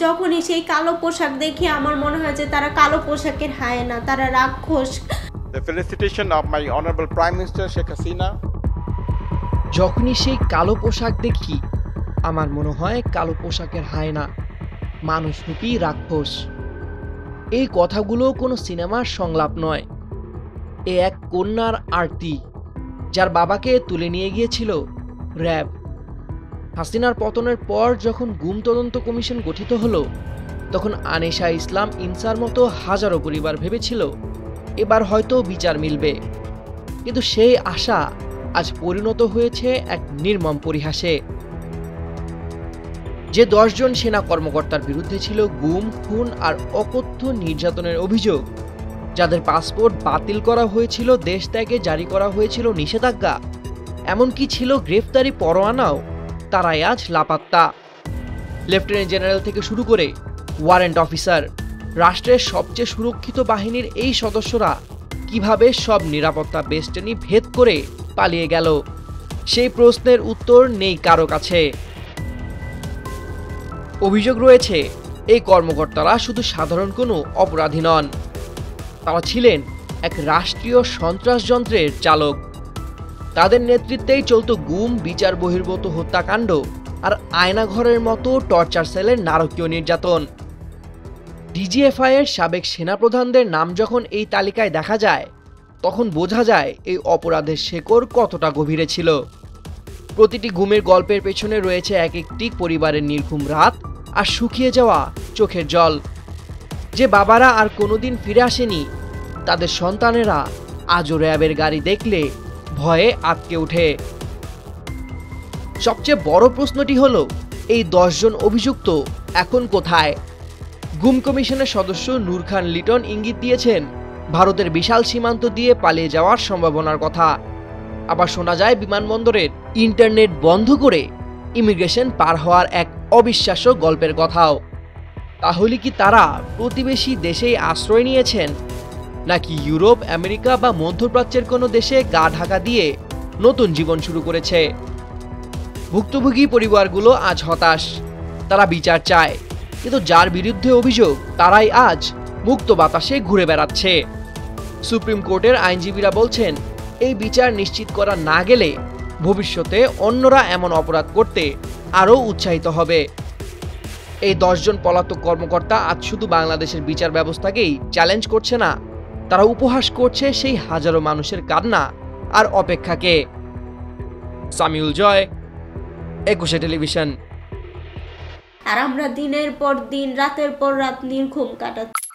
যখনই সেই কালো পোশাক দেখি আমার মনে হয় যে তারা কালো পোশাকের হায়না, তারা রাক্ষস। The felicitation of my honorable Prime Minister Sheikh Hasina. যখনই সেই কালো পোশাক দেখি আমার মনে হয় কালো পোশাকের হায়না, মানুষরূপী রাক্ষস। এই কথাগুলো কোনো সিনেমার সংলাপ নয়, এ এক কন্যার আরতি যার বাবাকে তুলে নিয়ে গিয়েছিল র্যাব। হাসিনার পতনের পর যখন গুম তদন্ত কমিশন গঠিত হলো, তখন আনিশা ইসলাম ইনসার মতো হাজারো পরিবার ভেবেছিল এবার হয়তো বিচার মিলবে, কিন্তু সেই আশা আজ পরিণত হয়েছে এক নির্মম পরিহাসে। যে 10 জন সেনা কর্মকর্তার বিরুদ্ধে ছিল গুম, খুন আর অকথ্য নির্যাতনের অভিযোগ, যাদের পাসপোর্ট বাতিল করা হয়েছিল, দেশ ত্যাগে জারি করা হয়েছিল নিষেধাজ্ঞা, এমনকি ছিল গ্রেফতারি পরোয়ানাও, তারাই আজ লাপাত্তা। লেফটেন্যান্ট জেনারেল থেকে শুরু করে ওয়ারেন্ট অফিসার, রাষ্ট্রের সবচেয়ে সুরক্ষিত বাহিনীর এই সদস্যরা কিভাবে সব নিরাপত্তা বেষ্টনী ভেদ করে পালিয়ে গেল, সেই প্রশ্নের উত্তর নেই কারো কাছে। অভিযোগ রয়েছে এই কর্মকর্তারা শুধু সাধারণ কোনো অপরাধী নন, তারা ছিলেন এক রাষ্ট্রীয় সন্ত্রাস যন্ত্রের চালক। তাদের নেতৃত্বেই চলত গুম, বিচার বহির্ভূত হত্যাকাণ্ড আর আয়নাঘরের মতো টর্চার সেলের নারকীয় নির্যাতন। ডিজিএফআই এর সাবেক সেনাপ্রধানদের নাম যখন এই তালিকায় দেখা যায়, তখন বোঝা যায় এই অপরাধের শেকড় কতটা গভীরে ছিল। প্রতিটি গুমের গল্পের পেছনে রয়েছে এক একটি পরিবারের নির্ঘুম রাত আর শুকিয়ে যাওয়া চোখের জল। যে বাবারা আর কোনোদিন ফিরে আসেনি, তাদের সন্তানেরা আজও র্যাবের গাড়ি দেখলে ভয়ে আটকে ওঠে। সবচেয়ে বড় প্রশ্নটি হলো, এই 10 জন অভিযুক্ত এখন কোথায়? গুম কমিশনের সদস্য নূর খান লিটন ইঙ্গিত দিয়েছেন ভারতের বিশাল সীমান্ত দিয়ে পালিয়ে যাওয়ার সম্ভাবনার কথা। আবার শোনা যায় বিমানবন্দরের ইন্টারনেট বন্ধ করে ইমিগ্রেশন পার হওয়ার এক অবিশ্বাস্য গল্পের কথাও। তাহলে কি তারা প্রতিবেশী দেশেই আশ্রয় নিয়েছেন, নাকি ইউরোপ, আমেরিকা বা মধ্যপ্রাচ্যের কোনো দেশে গা ঢাকা দিয়ে নতুন জীবন শুরু করেছে? ভুক্তভোগী পরিবারগুলো আজ হতাশ, তারা বিচার চায়, কিন্তু যার বিরুদ্ধে অভিযোগ তারাই আজ মুক্ত বাতাসে ঘুরে বেড়াচ্ছে। সুপ্রিম কোর্টের আইনজীবীরা বলছেন, এই বিচার নিশ্চিত করা না গেলে ভবিষ্যতে অন্যরা এমন অপরাধ করতে আরও উৎসাহিত হবে। এই 10 জন পলাতক কর্মকর্তা আজ শুধু বাংলাদেশের বিচার ব্যবস্থাকেই চ্যালেঞ্জ করছে না, তারা উপহাস করছে সেই হাজারো মানুষের কান্না আর অপেক্ষাকে। সামিউল জয়, 21 টেলিভিশন। আর আমরা দিনের পর দিন, রাতের পর রাত নির্ঘুম কাটাচ্ছি।